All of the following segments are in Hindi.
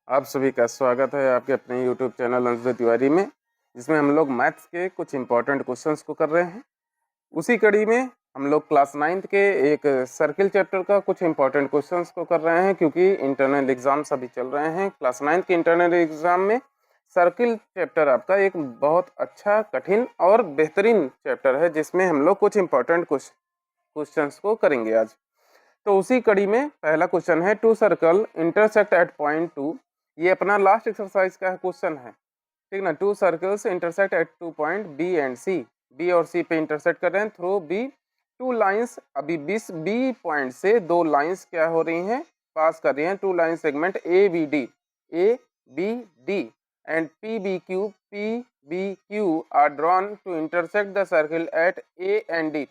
आप सभी का स्वागत है आपके अपने यूट्यूब चैनल अंशुल तिवारी में, जिसमें हम लोग मैथ्स के कुछ इंपॉर्टेंट क्वेश्चंस को कर रहे हैं। उसी कड़ी में हम लोग क्लास 9th के एक सर्किल चैप्टर का कुछ इंपॉर्टेंट क्वेश्चंस को कर रहे हैं, क्योंकि इंटरनल एग्जाम्स अभी चल रहे हैं। क्लास 9th के इंटरनल एग्जाम में सर्किल चैप्टर आपका एक बहुत अच्छा, कठिन और बेहतरीन चैप्टर है, जिसमें हम लोग कुछ इंपॉर्टेंट क्वेश्चंस को करेंगे आज। तो उसी कड़ी में पहला क्वेश्चन है, two circle intersect at point 2। ये अपना लास्ट एक्सरसाइज का क्वेश्चन है, ठीक ना। Two circles intersect at 2 point B and C. B और सी पे इंटरसेक्ट कर रहे हैं थ्रू बी। टू लाइंस, अभी बी पॉइंट से दो लाइंस क्या हो रही हैं, पास कर रही हैं। Two line segment A B D and P B Q are drawn to intersect the circle at A and D.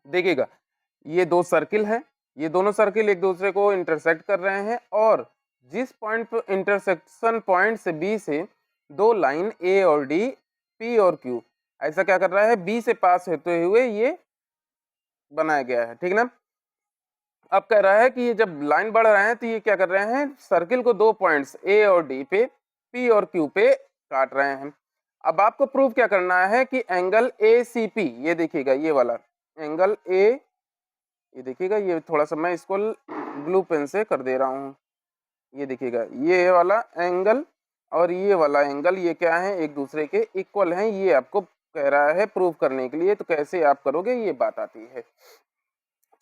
देखिएगा, ये दो सर्किल है, ये दोनों सर्किल एक दूसरे को इंटरसेक्ट कर रहे हैं, और जिस पॉइंट पर इंटरसेक्शन पॉइंट से बी से दो लाइन ए और डी, पी और क्यू, ऐसा क्या कर रहा है, बी से पास होते हुए ये बनाया गया है, ठीक ना। अब कह रहा है कि ये जब लाइन बढ़ रहे हैं तो ये क्या कर रहे हैं, सर्किल को दो पॉइंट्स ए और डी पे, पी और क्यू पे काट रहे हैं। अब आपको प्रूव क्या करना है कि एंगल ए सी पी, ये देखिएगा, ये वाला एंगल ए, ये देखिएगा, ये थोड़ा सा मैं इसको ब्लू पेन से कर दे रहा हूँ। ये देखिएगा, ये वाला एंगल और ये वाला एंगल, ये क्या है, एक दूसरे के इक्वल हैं। ये आपको कह रहा है प्रूव करने के लिए, तो कैसे आप करोगे ये बात आती है।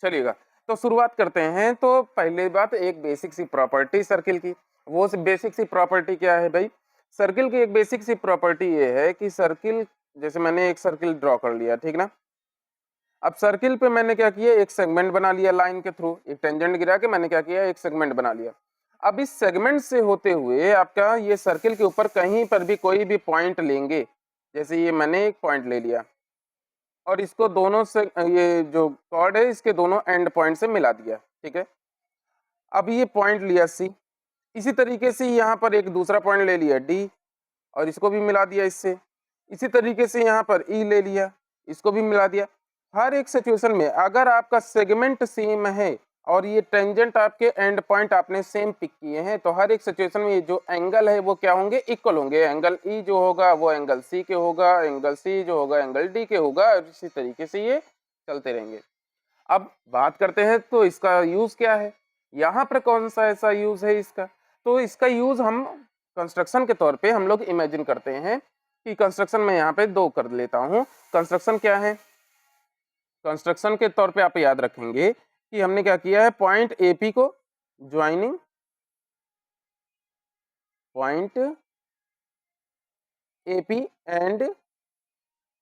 चलिएगा, तो शुरुआत करते हैं। तो पहली बात, एक बेसिक सी प्रॉपर्टी सर्किल की। वो बेसिक सी प्रॉपर्टी क्या है भाई, सर्किल की एक बेसिक सी प्रॉपर्टी ये है कि सर्किल, जैसे मैंने एक सर्किल ड्रॉ कर लिया, ठीक ना। अब सर्किल पे मैंने क्या किया, एक सेगमेंट बना लिया लाइन के थ्रू, एक टेंजेंट गिरा के मैंने क्या किया, एक सेगमेंट बना लिया। अब इस सेगमेंट से होते हुए आपका ये सर्किल के ऊपर कहीं पर भी कोई भी पॉइंट लेंगे, जैसे ये मैंने एक पॉइंट ले लिया और इसको दोनों से, ये जो कॉर्ड है इसके दोनों एंड पॉइंट से मिला दिया, ठीक है। अब ये पॉइंट लिया सी, इसी तरीके से यहाँ पर एक दूसरा पॉइंट ले लिया डी और इसको भी मिला दिया इससे। इसी तरीके से यहाँ पर ई ले लिया, इसको भी मिला दिया। हर एक सिचुएशन में अगर आपका सेगमेंट सेम है और ये टेंजेंट आपके एंड पॉइंट आपने सेम पिक किए हैं, तो हर एक सिचुएशन में ये जो एंगल है वो क्या होंगे, इक्वल होंगे। एंगल ई जो होगा वो एंगल सी के होगा, एंगल सी जो होगा एंगल डी के होगा, और इसी तरीके से ये चलते रहेंगे। अब बात करते हैं तो इसका यूज क्या है, यहाँ पर कौन सा ऐसा यूज है इसका। तो इसका यूज हम कंस्ट्रक्शन के तौर पे हम लोग इमेजिन करते हैं कि कंस्ट्रक्शन में यहाँ पे दो कर लेता हूँ। कंस्ट्रक्शन क्या है, कंस्ट्रक्शन के तौर पे आप याद रखेंगे कि हमने क्या किया है, पॉइंट एपी को joining point AP and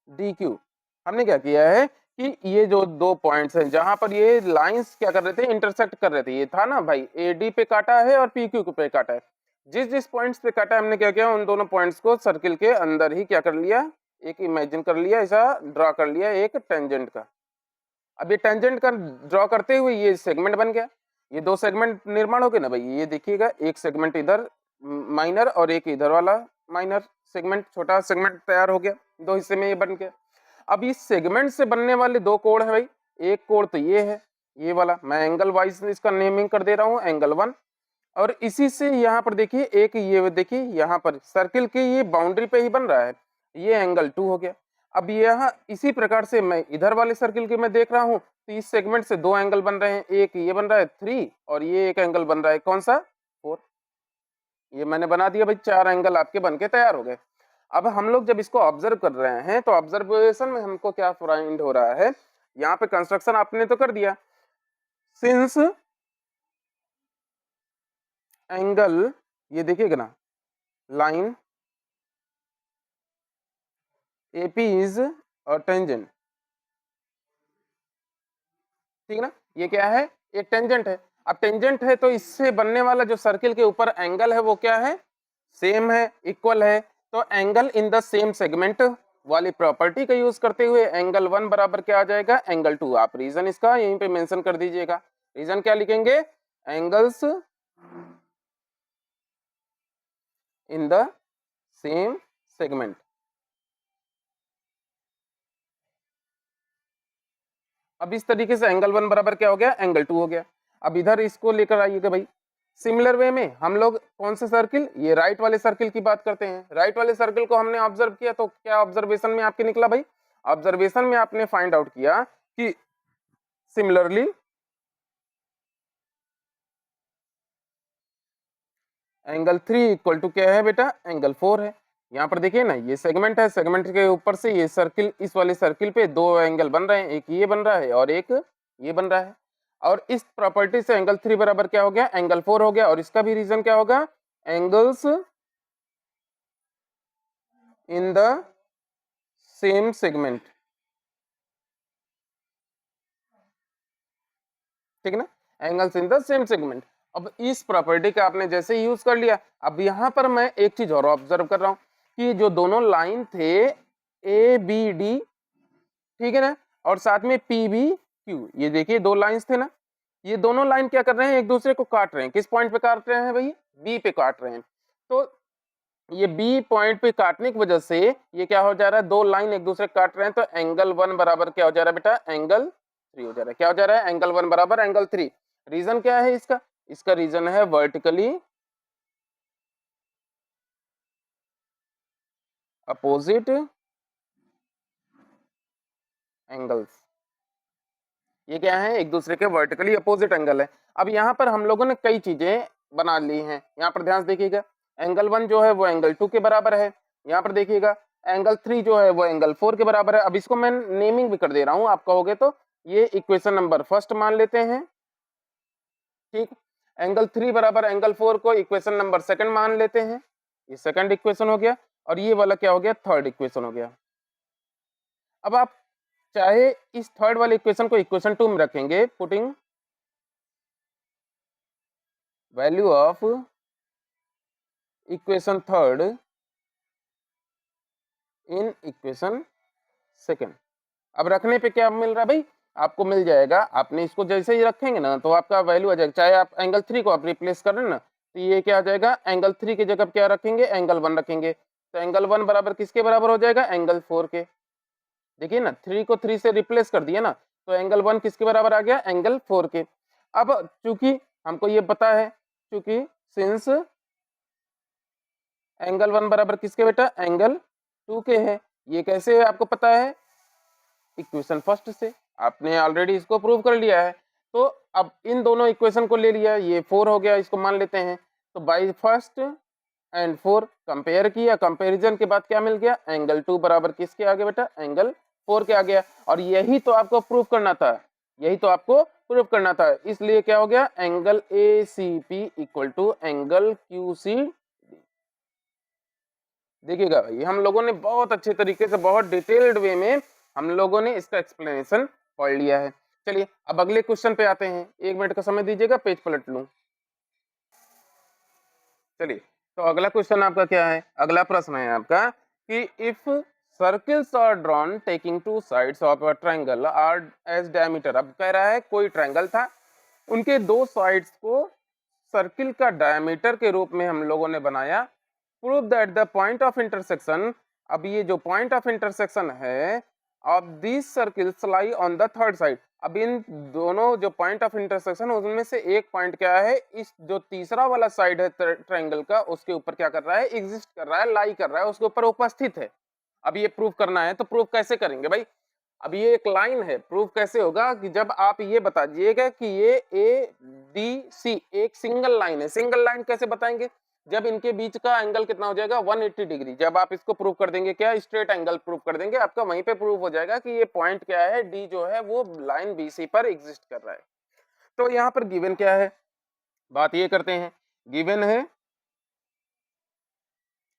D Q. हमने क्या किया है कि ये जो दो पॉइंट्स हैं जहां पर ये लाइंस क्या कर रहे थे, इंटरसेक्ट कर रहे थे, ये था ना भाई, ए डी पे काटा है और पी क्यू पे काटा है। जिस जिस पॉइंट्स पे काटा है हमने क्या किया, उन दोनों पॉइंट्स को सर्किल के अंदर ही क्या कर लिया, एक इमेजिन कर लिया, ऐसा ड्रॉ कर लिया एक टेंजेंट का। अब ये टेंजेंट का ड्रॉ करते हुए ये सेगमेंट बन गया, ये दो सेगमेंट निर्माण हो गए ना भाई। ये देखिएगा, एक सेगमेंट इधर माइनर और एक इधर वाला माइनर सेगमेंट, छोटा सेगमेंट तैयार हो गया, दो हिस्से में ये बन गया। अब इस सेगमेंट से बनने वाले दो कोण है भाई, एक कोण तो ये है, ये वाला मैं एंगल वाइज इसका नेमिंग कर दे रहा हूँ, एंगल 1। और इसी से यहाँ पर देखिए एक, ये देखिए यहाँ पर सर्किल के ये बाउंड्री पे ही बन रहा है, ये एंगल 2 हो गया। अब यहाँ इसी प्रकार से मैं इधर वाले सर्किल के मैं देख रहा हूँ, तो इस सेगमेंट से दो एंगल बन रहे हैं, एक ये बन रहा है 3 और ये एक एंगल बन रहा है कौन सा, 4। ये मैंने बना दिया भाई, 4 एंगल आपके बन के तैयार हो गए। अब हम लोग जब इसको ऑब्जर्व कर रहे हैं तो ऑब्जर्वेशन में हमको क्या फाइंड हो रहा है, यहाँ पे कंस्ट्रक्शन आपने तो कर दिया, सिंस एंगल, ये देखिएगा ना, line AP is a tangent, ठीक ना। ये क्या है, एक टेंजेंट है। अब टेंजेंट है तो इससे बनने वाला जो सर्किल के ऊपर एंगल है वो क्या है, सेम है, इक्वल है। तो angle in the same segment वाली प्रॉपर्टी का यूज करते हुए एंगल 1 बराबर क्या आ जाएगा, एंगल 2। आप रीजन इसका यहीं पे मेंशन कर दीजिएगा। रीजन क्या लिखेंगे, angles in the same segment. अब इस तरीके से एंगल 1 बराबर क्या हो गया, एंगल 2 हो गया। अब इधर इसको लेकर आइएगा भाई, सिमिलर वे में हम लोग कौन से सर्किल, ये राइट वाले सर्किल की बात करते हैं। राइट वाले सर्किल को हमने ऑब्जर्व किया तो क्या ऑब्जर्वेशन में आपके निकला भाई? ऑब्जर्वेशन में आपने फाइंड आउट किया कि सिमिलरली एंगल 3 इक्वल टू क्या है बेटा? एंगल 4 है। यहाँ पर देखिए ना, ये सेगमेंट है, सेगमेंट के ऊपर से ये सर्किल, इस वाले सर्किल पे दो एंगल बन रहे हैं, एक ये बन रहा है और एक ये बन रहा है। और इस प्रॉपर्टी से एंगल 3 बराबर क्या हो गया? एंगल 4 हो गया। और इसका भी रीजन क्या होगा? Angles in the same segment, ठीक है ना? Angles in the same segment. अब इस प्रॉपर्टी का आपने जैसे यूज कर लिया, अब यहाँ पर मैं एक चीज और ऑब्जर्व कर रहा हूँ कि जो दोनों लाइन थे ए बी डी, ठीक है ना, और साथ में पी बी क्यू, ये देखिए दो लाइंस थे ना, ये दोनों लाइन क्या कर रहे हैं? एक दूसरे को काट रहे हैं। किस पॉइंट पे काट रहे हैं भाई? बी पे काट रहे हैं। तो ये बी पॉइंट पे काटने की वजह से ये क्या हो जा रहा है? दो लाइन एक दूसरे काट रहे हैं, तो एंगल 1 बराबर क्या हो जा रहा है बेटा? एंगल 3 हो जा रहा है। क्या हो जा रहा है? एंगल 1 बराबर एंगल 3। रीजन क्या है इसका? इसका रीजन है वर्टिकली अपोजिट एंगल्स। ये क्या है? एक दूसरे के वर्टिकली अपोजिट एंगल है। अब यहाँ पर हम लोगों ने कई चीजें बना ली हैं। यहाँ पर ध्यान से देखिएगा, एंगल 1 जो है वो एंगल 2 के बराबर है। यहाँ पर देखिएगा एंगल 3 जो है वो एंगल 4 के बराबर है। अब इसको मैं नेमिंग भी कर दे रहा हूँ, आप कहोगे तो ये इक्वेशन नंबर फर्स्ट मान लेते हैं, ठीक। एंगल 3 बराबर एंगल 4 को इक्वेशन नंबर सेकंड मान लेते हैं, ये सेकंड इक्वेशन हो गया। और ये वाला क्या हो गया? थर्ड इक्वेशन हो गया। अब आप चाहे इस थर्ड वाले इक्वेशन को इक्वेशन 2 में रखेंगे, putting value of equation third in equation second. अब रखने पे क्या मिल रहा है भाई? आपको मिल जाएगा, आपने इसको जैसे ही रखेंगे ना तो आपका वैल्यू आ जाएगा। चाहे आप एंगल 3 को आप रिप्लेस करें ना, तो ये क्या आ जाएगा? एंगल 3 की जगह क्या रखेंगे? एंगल 1 रखेंगे। तो एंगल 1 बराबर किसके बराबर हो जाएगा? एंगल 4 के। देखिए ना, 3 को 3 से रिप्लेस कर दिया ना, तो एंगल 1 किसके बराबर आ गया? एंगल 4 के। अब चूंकि हमको ये पता है, चूंकि सिंस एंगल 1 बराबर किसके बेटा? एंगल 2 के है। ये कैसे आपको पता है? इक्वेशन फर्स्ट से आपने ऑलरेडी इसको प्रूव कर लिया है। तो अब इन दोनों इक्वेशन को ले लिया, ये 4 हो गया, इसको मान लेते हैं। तो बाई फर्स्ट एंड 4 कंपेयर किया, कंपैरिजन के बाद क्या मिल गया? एंगल 2 बराबर किसके आ गया बेटा? एंगल 4 के आ गया। और यही तो आपको प्रूव करना था, यही तो आपको प्रूव करना था। इसलिए क्या हो गया? Angle A C P equal to angle Q C. देखिएगा भाई, हम लोगों ने बहुत अच्छे तरीके से, बहुत डिटेल्ड वे में हम लोगों ने इसका एक्सप्लेनेशन पढ़ लिया है। चलिए अब अगले क्वेश्चन पे आते हैं। 1 मिनट का समय दीजिएगा, पेज पलट लूं। चलिए, तो अगला क्वेश्चन आपका क्या है? अगला प्रश्न है आपका कि if circles are drawn taking two sides of a triangle as एज डायमीटर। अब कह रहा है कोई ट्रायंगल था, उनके दो साइड्स को सर्किल का डायमीटर के रूप में हम लोगों ने बनाया। Prove that the point of intersection, अब ये जो पॉइंट ऑफ इंटरसेक्शन है of this circles lie on the third side. अब इन दोनों जो पॉइंट ऑफ इंटरसेक्शन, उनमें से एक पॉइंट क्या है? इस जो तीसरा वाला साइड है ट्रायंगल का, उसके ऊपर क्या कर रहा है? एग्जिस्ट कर रहा है, लाई कर रहा है, उसके ऊपर उपस्थित है। अब ये प्रूव करना है, तो प्रूव कैसे करेंगे भाई? अब ये एक लाइन है, प्रूफ कैसे होगा? कि जब आप ये बता दीजिएगा कि ये ए डी सी एक सिंगल लाइन है। सिंगल लाइन कैसे बताएंगे? जब इनके बीच का एंगल कितना हो जाएगा? 180 डिग्री। जब आप इसको प्रूव कर देंगे, क्या स्ट्रेट एंगल प्रूव कर देंगे, आपका वहीं पे प्रूव हो जाएगा कि ये पॉइंट क्या है? डी जो है वो लाइन बी सी पर एग्जिस्ट कर रहा है। तो यहाँ पर गिवन क्या है? बात ये करते हैं, गिवन है,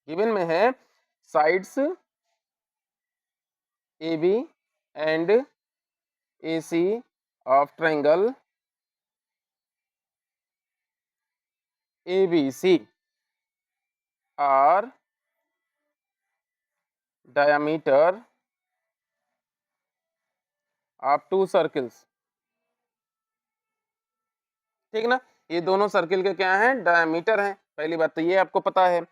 गिवन में है sides A B and AC of triangle ABC are diameter of two circles। ठीक ना, ये दोनों सर्किल के क्या हैं? डायमीटर हैं। पहली बात तो ये आपको पता है।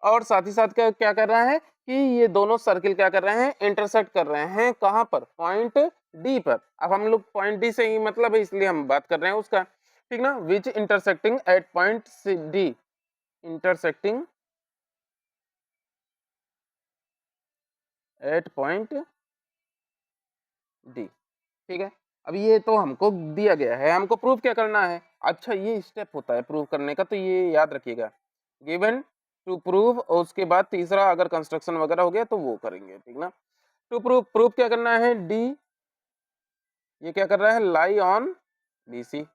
और साथ ही साथ क्या क्या कर रहा है कि ये दोनों सर्किल क्या कर रहे हैं? इंटरसेक्ट कर रहे हैं। कहाँ पर? पॉइंट डी पर। अब हम लोग पॉइंट डी से ही मतलब है, इसलिए हम बात कर रहे हैं उसका। ठीक ना, which intersecting at point D, intersecting at point D. ठीक है, अब ये तो हमको दिया गया है, हमको प्रूफ क्या करना है। अच्छा, ये स्टेप होता है प्रूफ करने का, तो ये याद रखिएगा, गिवन टू प्रूव, और उसके बाद तीसरा अगर कंस्ट्रक्शन वगैरह हो गया तो वो करेंगे, ठीक ना। टू प्रूफ, प्रूफ क्या करना है, डी, ये क्या कर रहा है, लाई ऑन बीसी,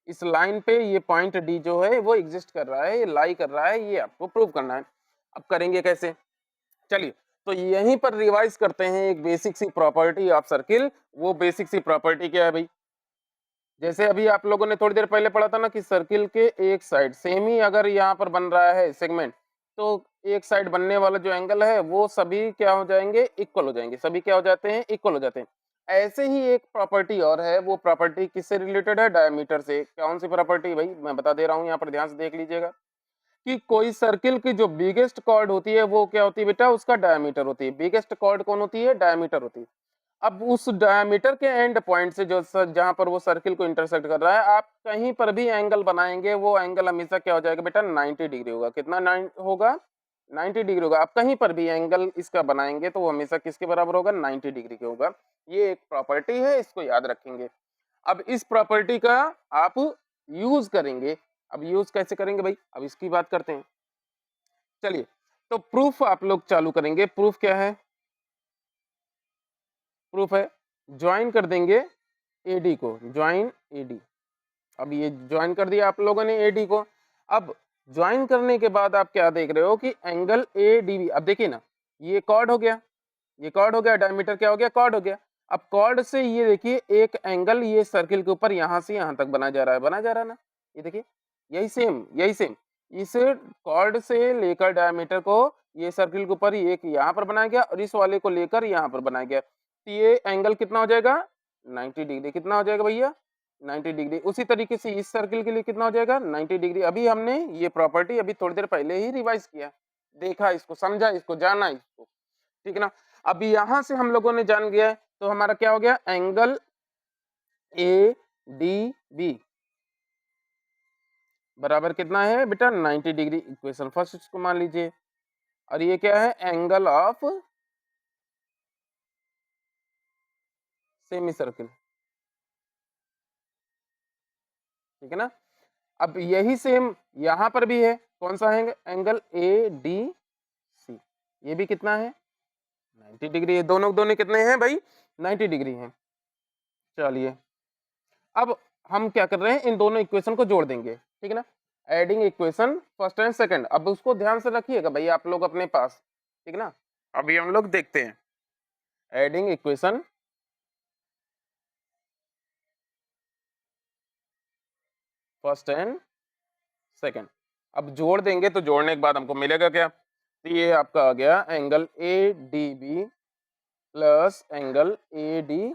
इस लाइन पे ये पॉइंट डी जो है वो एग्जिस्ट कर रहा है, ये लाई कर रहा है, ये आपको प्रूव करना है। अब करेंगे कैसे, चलिए, तो यहीं पर रिवाइज करते हैं एक बेसिक सी प्रॉपर्टी ऑफ सर्किल। वो बेसिक सी प्रॉपर्टी क्या है भाई, जैसे अभी आप लोगों ने थोड़ी देर पहले पढ़ा था ना कि सर्किल के एक साइड सेम ही अगर यहाँ पर बन रहा है सेगमेंट, तो एक साइड बनने वाला जो एंगल है वो सभी क्या हो जाएंगे, इक्वल हो जाएंगे, सभी क्या हो जाते हैं, इक्वल हो जाते हैं। ऐसे ही एक प्रॉपर्टी और है, वो प्रॉपर्टी किससे रिलेटेड है, डायमीटर से। कौन सी प्रॉपर्टी भाई, मैं बता दे रहा हूँ, यहाँ पर ध्यान से देख लीजिएगा कि कोई सर्किल की जो बिगेस्ट कॉर्ड होती है वो क्या होती है बेटा, उसका डायमीटर होती है। बिगेस्ट कॉर्ड कौन होती है, डायमीटर होती है। अब उस डायमीटर के एंड पॉइंट से जो जहां पर वो सर्किल को इंटरसेक्ट कर रहा है, आप कहीं पर भी एंगल बनाएंगे, वो एंगल हमेशा क्या हो जाएगा बेटा, 90 डिग्री होगा। कितना 9 होगा, 90 डिग्री होगा। आप कहीं पर भी एंगल इसका बनाएंगे तो वो हमेशा किसके बराबर होगा, 90 डिग्री के होगा। ये एक प्रॉपर्टी है, इसको याद रखेंगे। अब इस प्रॉपर्टी का आप यूज करेंगे। अब यूज कैसे करेंगे भाई, अब इसकी बात करते हैं। चलिए, तो प्रूफ आप लोग चालू करेंगे। प्रूफ क्या है, प्रूफ है ज्वाइन कर देंगे एडी को, ज्वाइन एडी। अब ये ज्वाइन कर दिया आप लोगों ने एडी को। अब ज्वाइन करने के बाद आप क्या देख रहे हो कि एंगल एडीबी, अब देखिए ना, ये कॉर्ड हो गया, ये कॉर्ड हो गया, डायमीटर क्या हो गया, कॉर्ड हो गया। अब कॉर्ड से ये देखिए एक एंगल ये सर्किल के ऊपर यहां से यहां तक बना जा रहा है, बना जा रहा है ना, ये देखिए, यही सेम, यही सेम। इस कॉर्ड से लेकर डायमीटर को ये सर्किल के ऊपर एक यहाँ पर बनाया गया और इस वाले को लेकर यहाँ पर बनाया गया, तो ये एंगल कितना हो जाएगा, 90 डिग्री। कितना हो जाएगा भैया, 90 डिग्री। उसी तरीके से इस सर्किल के लिए कितना हो जाएगा, 90 डिग्री। अभी हमने ये प्रॉपर्टी अभी थोड़ी देर पहले ही रिवाइज किया, देखा इसको, समझा इसको, जाना इसको, ठीक है ना। अभी यहां से हम लोगों ने जान गया, तो हमारा क्या हो गया, एंगल ए डी बी बराबर कितना है बेटा, 90 डिग्री। इक्वेशन फर्स्ट इसको मान लीजिए। और ये क्या है, एंगल ऑफ सेमी सर्किल, ठीक है ना। अब यही सेम यहां पर भी है, कौन सा है, एंगल ए डी सी, ये भी कितना है, 90 डिग्री है। दोनों दोनों कितने हैं भाई, 90 डिग्री हैं। चलिए, अब हम क्या कर रहे हैं, इन दोनों इक्वेशन को जोड़ देंगे, ठीक है ना। Adding equation first and second, अब उसको ध्यान से रखिएगा भाई आप लोग अपने पास, ठीक है ना। अभी हम लोग देखते हैं adding equation first and second. अब जोड़ देंगे तो जोड़ने के बाद हमको मिलेगा क्या, तो ये आपका आ गया angle A D B plus angle A D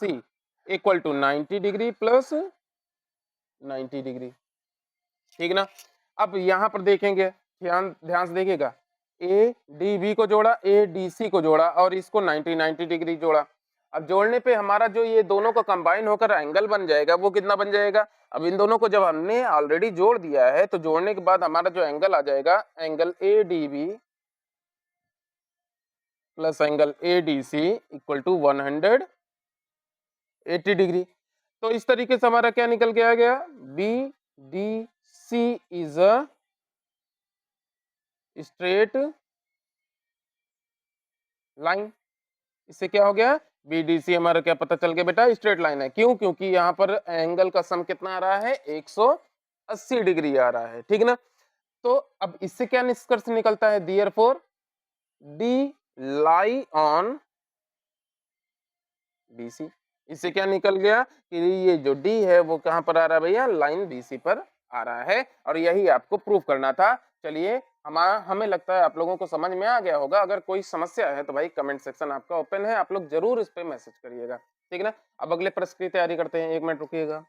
C equal to 90 degree plus 90 degree, ठीक ना। अब यहाँ पर देखेंगे, ध्यान ध्यान से देखिएगा, ए डी बी को जोड़ा, ए डी सी को जोड़ा और इसको 90 डिग्री जोड़ा। अब जोड़ने पे हमारा जो ये दोनों का कंबाइन होकर एंगल बन जाएगा, वो कितना बन जाएगा। अब इन दोनों को जब हमने ऑलरेडी जोड़ दिया है, तो जोड़ने के बाद हमारा जो एंगल आ जाएगा, angle A D B plus angle A D C equal to 180 degree. तो इस तरीके से हमारा क्या निकल के आ गया, B D C is a straight line. इससे क्या हो गया, बीडीसी हमारा क्या पता चल गया बेटा, स्ट्रेट लाइन है। क्यों, क्योंकि यहाँ पर एंगल का सम कितना आ रहा है, 180 डिग्री आ रहा है, ठीक ना। तो अब इससे क्या निष्कर्ष निकलता है, therefore D lie on BC. इससे क्या निकल गया कि ये जो डी है वो कहां पर आ रहा है भैया, लाइन बीसी पर आ रहा है, और यही आपको प्रूव करना था। चलिए, हमें लगता है आप लोगों को समझ में आ गया होगा। अगर कोई समस्या है तो भाई कमेंट सेक्शन आपका ओपन है, आप लोग जरूर इस पे मैसेज करिएगा, ठीक है ना। अब अगले प्रश्न की तैयारी करते हैं, 1 मिनट रुकिएगा।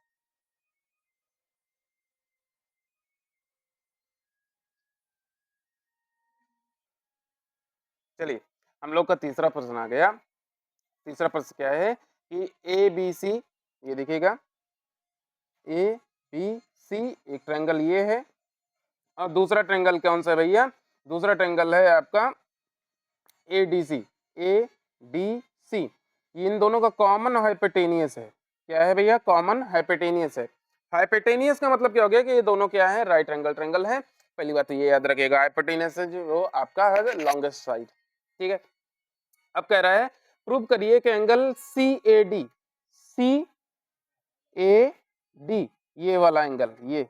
चलिए, हम लोग का तीसरा प्रश्न आ गया। तीसरा प्रश्न क्या है कि ए बी सी, ये देखिएगा, ए बी सी, एक ट्रायंगल ये है, और दूसरा ट्रायंगल कौन सा है भैया, दूसरा ट्रायंगल है आपका ए डी सी, ए डी सी। इन दोनों का कॉमन हाइपोटेनियस है। क्या है भैया, कॉमन हाइपोटेनियस है। हाइपोटेनियस का मतलब क्या हो गया कि ये दोनों क्या है, राइट एंगल ट्रायंगल है। पहली बात तो ये याद रखिएगा, हाइपोटेनियस है जो आपका है लॉन्गेस्ट साइड। ठीक है, अब कह रहा है प्रूव करिए कि angle C A D, C A D, ये वाला एंगल ये,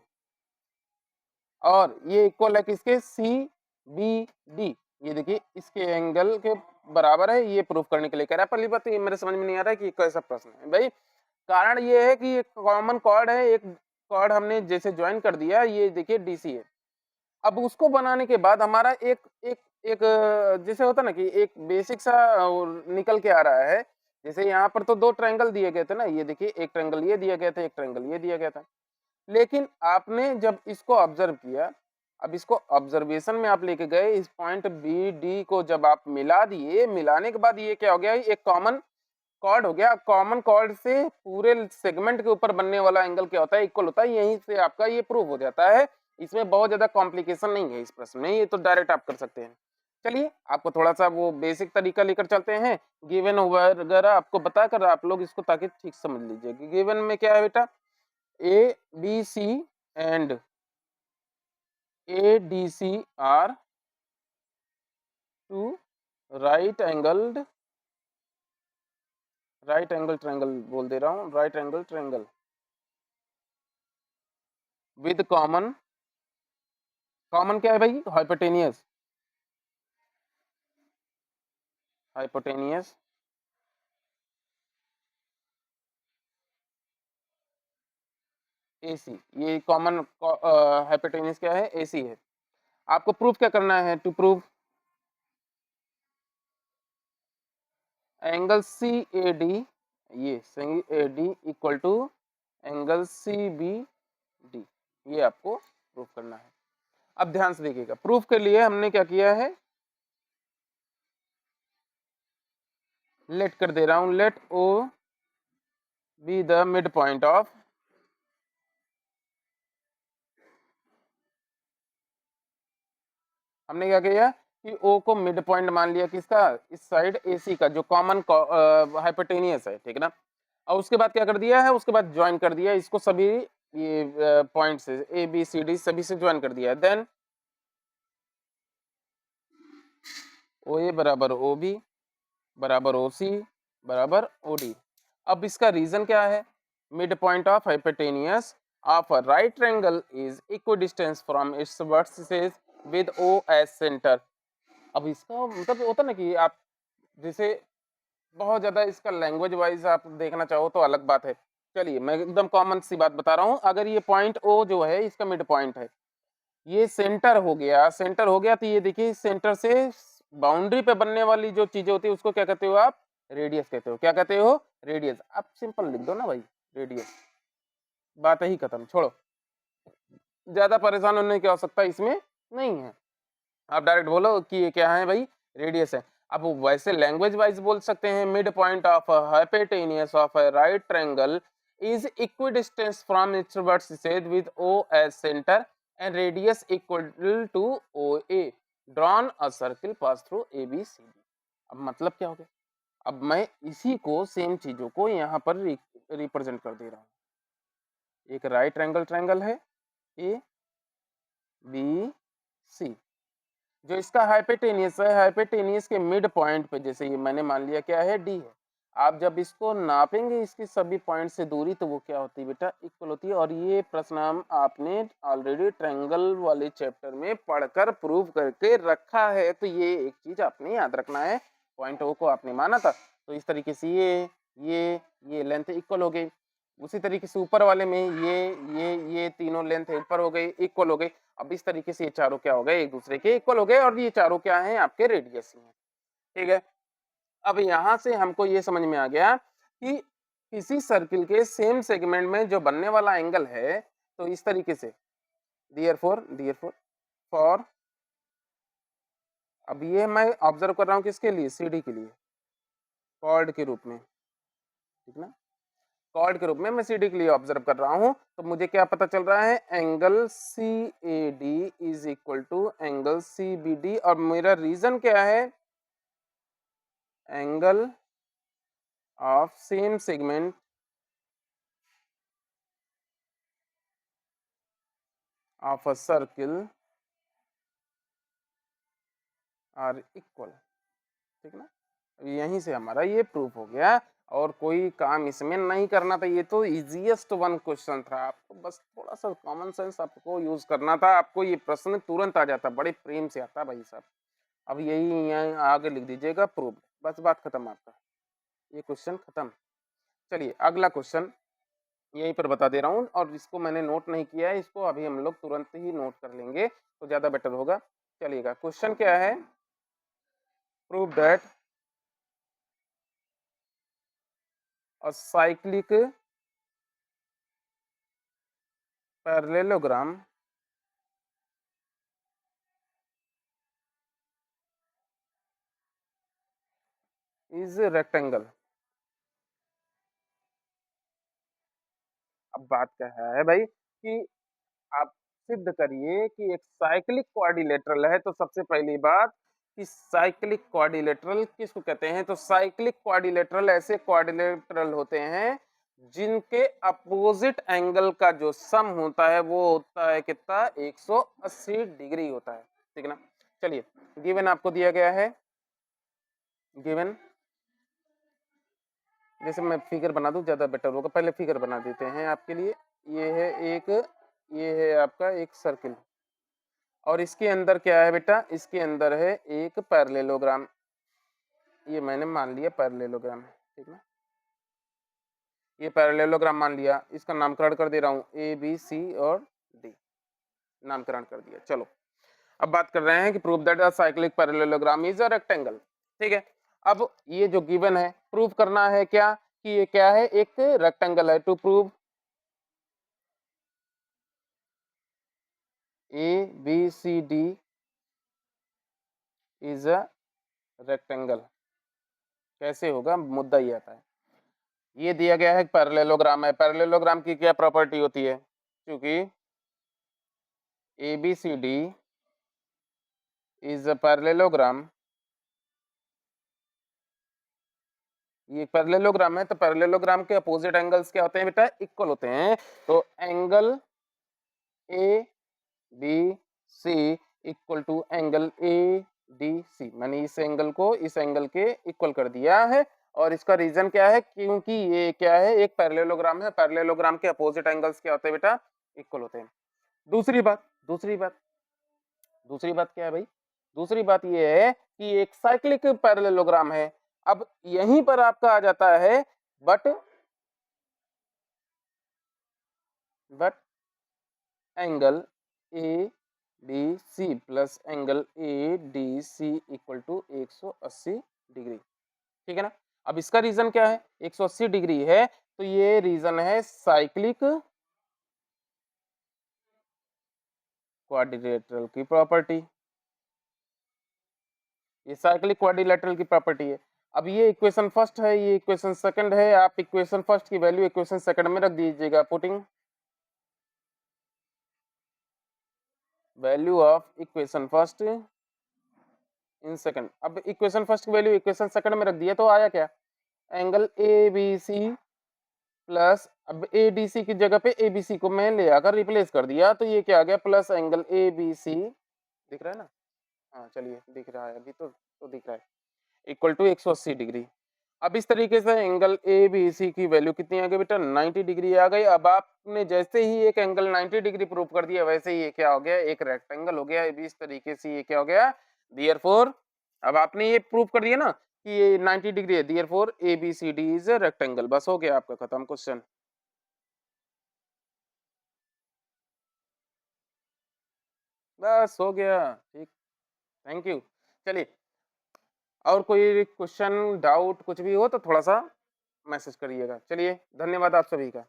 और ये इक्वल है किसके, सी बी डी, ये देखिए इसके एंगल के बराबर है। ये प्रूफ करने के लिए कह रहा है। पहली बात तो ये मेरे समझ में नहीं आ रहा है कि कैसा प्रश्न है भाई। कारण ये है कि एक कॉमन कॉर्ड है, एक कॉर्ड हमने जैसे ज्वाइन कर दिया, ये देखिए डीसी है। अब उसको बनाने के बाद हमारा एक एक एक जैसे होता ना कि एक बेसिक सा निकल के आ रहा है। जैसे यहाँ पर तो दो ट्रायंगल दिए गए थे ना, ये देखिए एक ट्रायंगल ये दिया गया था, एक ट्रायंगल ये दिया गया था। लेकिन आपने जब इसको ऑब्जर्व किया, अब इसको ऑब्जर्वेशन में आप लेके गए, इस पॉइंट बी डी को जब आप मिला दिए, मिलाने के बाद ये क्या हो गया, एक कॉमन कॉर्ड हो गया। कॉमन कॉर्ड से पूरे सेगमेंट के ऊपर बनने वाला एंगल क्या होता है, इक्वल होता है। यहीं से आपका ये प्रूव हो जाता है। इसमें बहुत ज्यादा कॉम्प्लिकेशन नहीं है इस प्रश्न में, ये तो डायरेक्ट आप कर सकते हैं। चलिए आपको थोड़ा सा वो बेसिक तरीका लेकर चलते हैं, गिवन वगैरह आपको बताकर आप लोग इसको ताकि ठीक समझ लीजिए कि गिवन में क्या है बेटा, A B C and A D C are two right angle triangle बोल दे रहा हूँ, right angle triangle with common, common क्या है भाई, हाइपोटेनियस, हाइपोटेनियस एसी। ये कॉमन हाइपोटेनियस क्या है, एसी है। आपको प्रूफ क्या करना है, to prove angle C A D, ये C A D equal to angle C B D, ये आपको प्रूफ करना है। अब ध्यान से देखिएगा, प्रूफ के लिए हमने क्या किया है, लेट कर दे रहा हूं, let O be the mid point of, हमने क्या किया कि ओ को मिड पॉइंट मान लिया किसका, इस साइड एसी का जो कॉमन हाइपोटेनियस है, ठीक है ना। और उसके बाद क्या कर दिया है, उसके बाद ज्वाइन कर दिया इसको सभी ये पॉइंट से ए बी सी डी सभी से ज्वाइन कर दिया। देन ओ ए बराबर ओ बी बराबर ओ सी बराबर ओ डी। अब इसका रीजन क्या है, mid point of hypotenuse of a right triangle is equidistance from its vertices with O as centre. अब इसका मतलब होता ना कि आप जैसे बहुत ज्यादा इसका लैंग्वेज वाइज आप देखना चाहो तो अलग बात है। चलिए मैं एकदम कॉमन सी बात बता रहा हूँ, अगर ये पॉइंट ओ जो है इसका मिड पॉइंट है, ये सेंटर हो गया, सेंटर हो गया, तो ये देखिए सेंटर से बाउंड्री पे बनने वाली जो चीजें होती है उसको क्या कहते हो आप, रेडियस कहते हो। क्या कहते हो, रेडियस। आप सिंपल लिख दो ना भाई, रेडियस, बात ही खत्म, छोड़ो, ज्यादा परेशान होने की आवश्यकता इसमें नहीं है। आप डायरेक्ट बोलो कि ये क्या है भाई, रेडियस है। अब वैसे लैंग्वेज वाइज बोल सकते हैं, mid point of hypotenuse of a right triangle is equidistance from its vertices with O as centre and radius equal to O A, drawn a circle pass through A B C D. अब मतलब क्या हो गया, अब मैं इसी को सेम चीजों को यहाँ पर रिप्रेजेंट कर दे रहा हूँ। एक राइट एंगल ट्रायंगल है ए बी सी, जो इसका हाइपोटेनियस है, हाइपोटेनियस के मिड पॉइंट पे जैसे ये मैंने मान लिया क्या है, डी है। आप जब इसको नापेंगे इसकी सभी पॉइंट से दूरी, तो वो क्या होती है बेटा, इक्वल होती है। और ये प्रश्न हम आपने ऑलरेडी ट्रायंगल वाले चैप्टर में पढ़कर प्रूव करके रखा है। तो ये एक चीज आपने याद रखना है, पॉइंट ओ को आपने माना था, तो इस तरीके से ये लेंथ इक्वल हो गई। उसी तरीके से ऊपर वाले में ये तीनों लेंथ ऊपर हो गई, इक्वल हो गई। अब इस तरीके से ये चारों क्या हो गए, एक दूसरे के इक्वल हो गए, और ये चारों क्या हैं, आपके रेडियस हैं। ठीक है, अब यहाँ से हमको ये समझ में आ गया कि किसी सर्किल के सेम सेगमेंट में जो बनने वाला एंगल है, तो इस तरीके से देयरफॉर फॉर, अब ये मैं ऑब्जर्व कर रहा हूँ किसके लिए, सीडी के लिए, कॉर्ड के रूप में, ठीक ना। कॉर्ड के रूप में मैं CD के लिए ऑब्जर्व कर रहा हूं, तो मुझे क्या पता चल रहा है, angle CAD is equal to angle CBD, और मेरा रीजन क्या है, angle of same segment of a circle are equal. ठीक ना, यहीं से हमारा ये प्रूफ हो गया, और कोई काम इसमें नहीं करना था, ये तो इजीएस्ट वन क्वेश्चन था, आपको बस थोड़ा सा कॉमन सेंस आपको यूज करना था, आपको ये प्रश्न तुरंत आ जाता, बड़े प्रेम से आता भाई साहब। अब यही यहाँ आगे लिख दीजिएगा प्रूफ, बस बात खत्म आपका, ये क्वेश्चन खत्म। चलिए अगला क्वेश्चन यहीं पर बता दे रहा हूँ, और इसको मैंने नोट नहीं किया है, इसको अभी हम लोग तुरंत ही नोट कर लेंगे तो ज्यादा बेटर होगा। चलिएगा, क्वेश्चन क्या है, prove that a cyclic parallelogram is rectangle. अब बात क्या है भाई कि आप सिद्ध करिए कि एक साइक्लिक क्वाड्रिलेटरल है, तो सबसे पहली बात कि साइक्लिक क्वाड्रिलेटरल किसको कहते हैं, तो साइक्लिक क्वाड्रिलेटरल ऐसे क्वाड्रिलेटरल होते हैं जिनके अपोजिट एंगल का जो सम होता है वो होता है कितना, 180 डिग्री होता है। ठीक है ना, चलिए गिवन आपको दिया गया है, गिवन जैसे मैं फिगर बना दूं ज्यादा बेटर होगा, पहले फिगर बना देते हैं आपके लिए। ये है एक, ये है आपका एक सर्किल, और इसके अंदर क्या है बेटा, इसके अंदर है एक पैरेललोग्राम, ये मैंने मान लिया पैरेललोग्राम। ठीक ना, ये पैरेललोग्राम मान लिया, इसका नामकरण कर दे रहा हूँ ABC और D, नामकरण कर दिया। चलो अब बात कर रहे हैं कि prove that a cyclic parallelogram is a rectangle. ठीक है, अब ये जो गिवन है प्रूव करना है क्या, कि ये क्या है, एक रेक्टेंगल है। To prove ABCD is a rectangle, कैसे होगा, मुद्दा ये आता है, ये दिया गया है पैरेललोग्राम है, पैरेललोग्राम की क्या प्रॉपर्टी होती है, क्योंकि ABCD इज अ पैरेललोग्राम, ये पैरेललोग्राम है, तो पैरेललोग्राम के अपोजिट एंगल्स क्या होते हैं बेटा, इक्वल होते हैं। तो angle ABC equal to angle ADC, मैंने इस एंगल को इस एंगल के इक्वल कर दिया है, और इसका रीजन क्या है, क्योंकि ये क्या है, एक पैरेललोग्राम है, पैरेललोग्राम के अपोजिट एंगल्स क्या होते हैं बेटा, इक्वल होते हैं। दूसरी बात, दूसरी बात क्या है भाई, दूसरी बात ये है कि एक साइक्लिक पैरेललोग्राम है। अब यहीं पर आपका आ जाता है but angle ABC plus angle ADC equal to 180 degree. ठीक है ना, अब इसका रीजन क्या है, 180 डिग्री है, तो ये रीजन है साइक्लिक क्वाड्रिलेटरल की प्रॉपर्टी, ये साइक्लिक क्वाड्रिलेटरल की प्रॉपर्टी है। अब ये इक्वेशन फर्स्ट है, ये इक्वेशन सेकंड है, आप इक्वेशन फर्स्ट की वैल्यू इक्वेशन सेकंड में रख दीजिएगा, putting value of equation first in second. अब इक्वेशन फर्स्ट की वैल्यू इक्वेशन सेकंड में रख दिया, तो आया क्या, एंगल ABC प्लस, अब ADC की जगह पे ABC को मैं ले आकर रिप्लेस कर दिया, तो ये क्या आ गया, प्लस एंगल ABC, दिख रहा है ना, हाँ चलिए दिख रहा है अभी तो दिख रहा है, इक्वल टू 180 डिग्री। अब इस तरीके से एंगल ABC की वैल्यू कितनी आ गई बेटा, 90 डिग्री आ गई। अब आपने जैसे ही एक एंगल 90 डिग्री प्रूव कर दिया, वैसे ही ये क्या हो गया, एक रेक्टेंगल हो गया। इस तरीके से ये क्या हो गया, देयरफॉर, अब आपने ये प्रूव कर दिया ना कि ये 90 डिग्री है, therefore ABCD is a rectangle, बस हो गया आपका खत्म क्वेश्चन। बस हो गया, ठीक, थैंक यू। चलिए, और कोई क्वेश्चन डाउट कुछ भी हो तो थोड़ा सा मैसेज करिएगा। चलिए, धन्यवाद आप सभी का।